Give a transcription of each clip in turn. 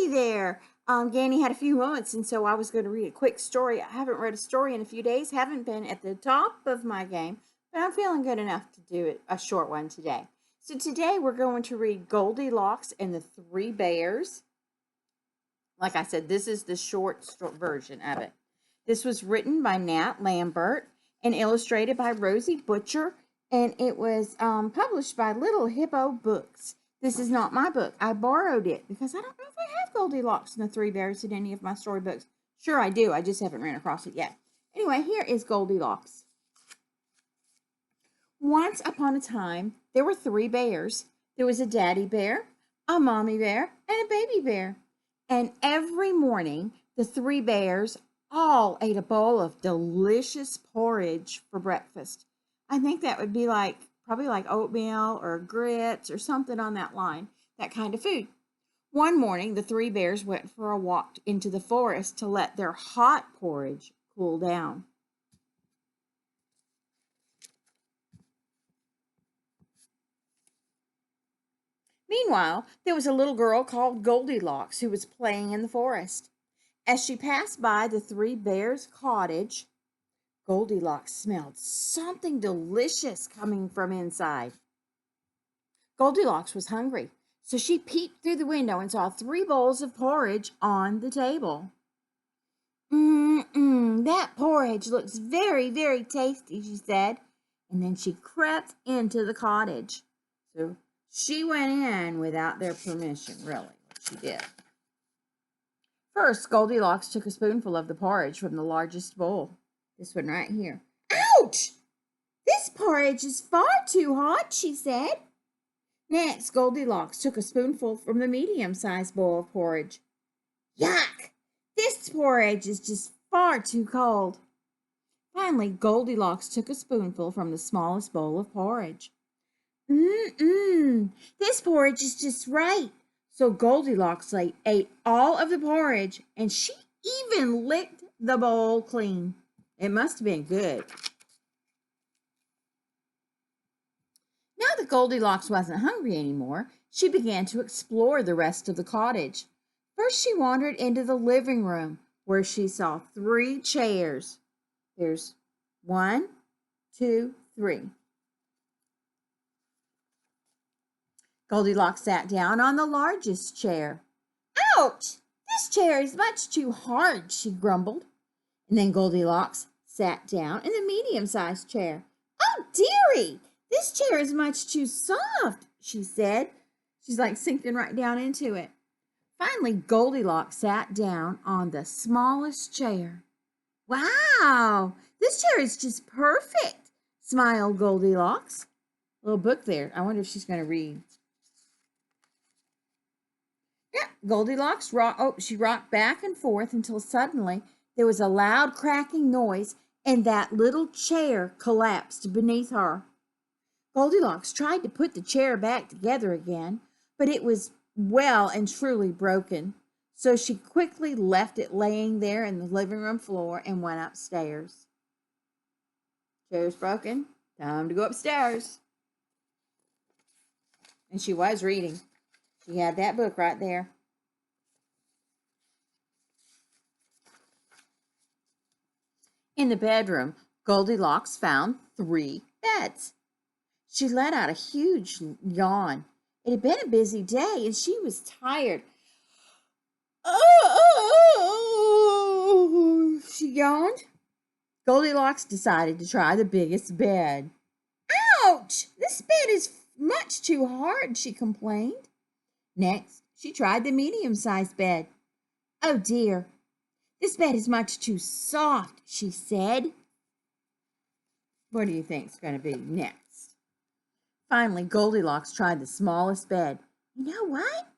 there. Ganny had a few moments, and so I was going to read a quick story. I haven't read a story in a few days, haven't been at the top of my game, but I'm feeling good enough to do it, a short one today. So today we're going to read Goldilocks and the Three Bears. Like I said, this is the short version of it. This was written by Nat Lambert and illustrated by Rosie Butcher, and it was published by Little Hippo Books. This is not my book. I borrowed it because I don't know if I have Goldilocks and the Three Bears in any of my storybooks. Sure, I do. I just haven't ran across it yet. Anyway, here is Goldilocks. Once upon a time, there were three bears. There was a daddy bear, a mommy bear, and a baby bear. And every morning, the three bears all ate a bowl of delicious porridge for breakfast. I think that would be probably like oatmeal or grits or something on that line, that kind of food. One morning, the three bears went for a walk into the forest to let their hot porridge cool down. Meanwhile, there was a little girl called Goldilocks who was playing in the forest. As she passed by the three bears' cottage, Goldilocks smelled something delicious coming from inside. Goldilocks was hungry, so she peeped through the window and saw 3 bowls of porridge on the table. That porridge looks very, very tasty, she said, and then she crept into the cottage. So she went in without their permission, really, what she did. First, Goldilocks took a spoonful of the porridge from the largest bowl. This one right here. Ouch! This porridge is far too hot, she said. Next, Goldilocks took a spoonful from the medium-sized bowl of porridge. Yuck! This porridge is just far too cold. Finally, Goldilocks took a spoonful from the smallest bowl of porridge. This porridge is just right. So Goldilocks ate all of the porridge, and she even licked the bowl clean. It must have been good. Now that Goldilocks wasn't hungry anymore, she began to explore the rest of the cottage. First, she wandered into the living room, where she saw 3 chairs. There's 1, 2, 3. Goldilocks sat down on the largest chair. Ouch! This chair is much too hard, she grumbled. And then Goldilocks sat down in the medium-sized chair. Oh, dearie! This chair is much too soft, she said. She's like sinking right down into it. Finally, Goldilocks sat down on the smallest chair. Wow! This chair is just perfect, smiled Goldilocks. A little book there. I wonder if she's going to read. Yeah, Goldilocks she rocked back and forth until suddenly there was a loud cracking noise and that little chair collapsed beneath her. Goldilocks tried to put the chair back together again, but it was well and truly broken. So she quickly left it laying there in the living room floor and went upstairs. Chair's broken. Time to go upstairs. And she was reading. She had that book right there. In the bedroom, Goldilocks found 3 beds. She let out a huge yawn. It had been a busy day, and she was tired. Oh, she yawned. Goldilocks decided to try the biggest bed. Ouch! This bed is much too hard, she complained. Next, she tried the medium-sized bed. Oh, dear. This bed is much too soft, she said. What do you think is going to be next? Finally, Goldilocks tried the smallest bed. You know what?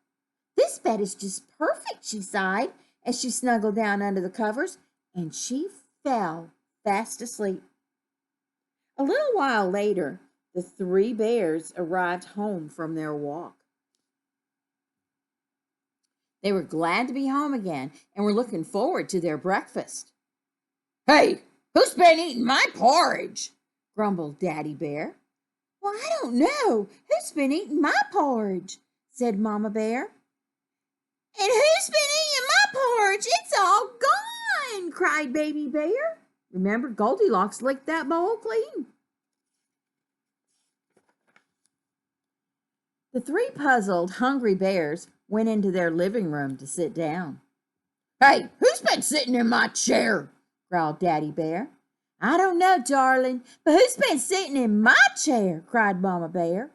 This bed is just perfect, she sighed as she snuggled down under the covers, and she fell fast asleep. A little while later, the 3 bears arrived home from their walk. They were glad to be home again and were looking forward to their breakfast. Hey, who's been eating my porridge? Grumbled Daddy Bear. Well, I don't know. Who's been eating my porridge? Said Mama Bear. And who's been eating my porridge? It's all gone, cried Baby Bear. Remember, Goldilocks licked that bowl clean. The three puzzled, hungry bears went into their living room to sit down. Hey, who's been sitting in my chair? Growled Daddy Bear. I don't know, darling, but who's been sitting in my chair? Cried Mama Bear.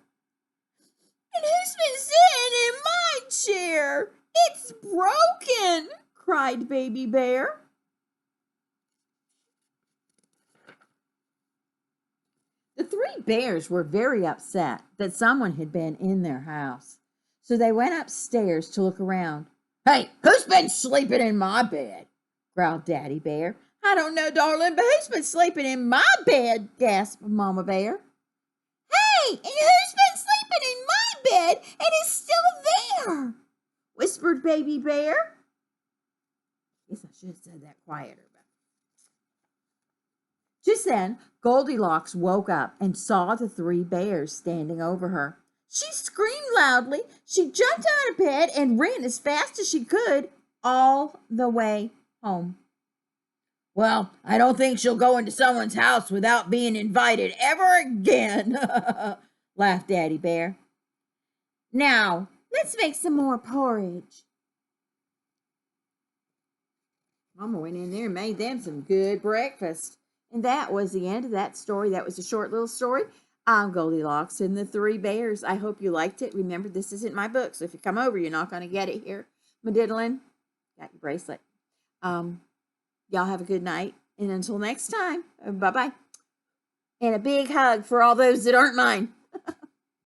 And who's been sitting in my chair? It's broken, cried Baby Bear. The three bears were very upset that someone had been in their house, so they went upstairs to look around. Hey, who's been sleeping in my bed? Growled Daddy Bear. I don't know, darling, but who's been sleeping in my bed? Gasped Mama Bear. Hey, and who's been sleeping in my bed and is still there? Whispered Baby Bear. Guess I should have said that quieter. Just then, Goldilocks woke up and saw the three bears standing over her. She screamed loudly. She jumped out of bed and ran as fast as she could all the way home. Well, I don't think she'll go into someone's house without being invited ever again, laughed Daddy Bear. Now, let's make some more porridge. Mama went in there and made them some good breakfast. And that was the end of that story. That was a short little story. I'm Goldilocks and the Three Bears. I hope you liked it. Remember, this isn't my book, so if you come over, you're not going to get it here. Madiddlin, got your bracelet. Y'all have a good night. And until next time, bye-bye. And a big hug for all those that aren't mine.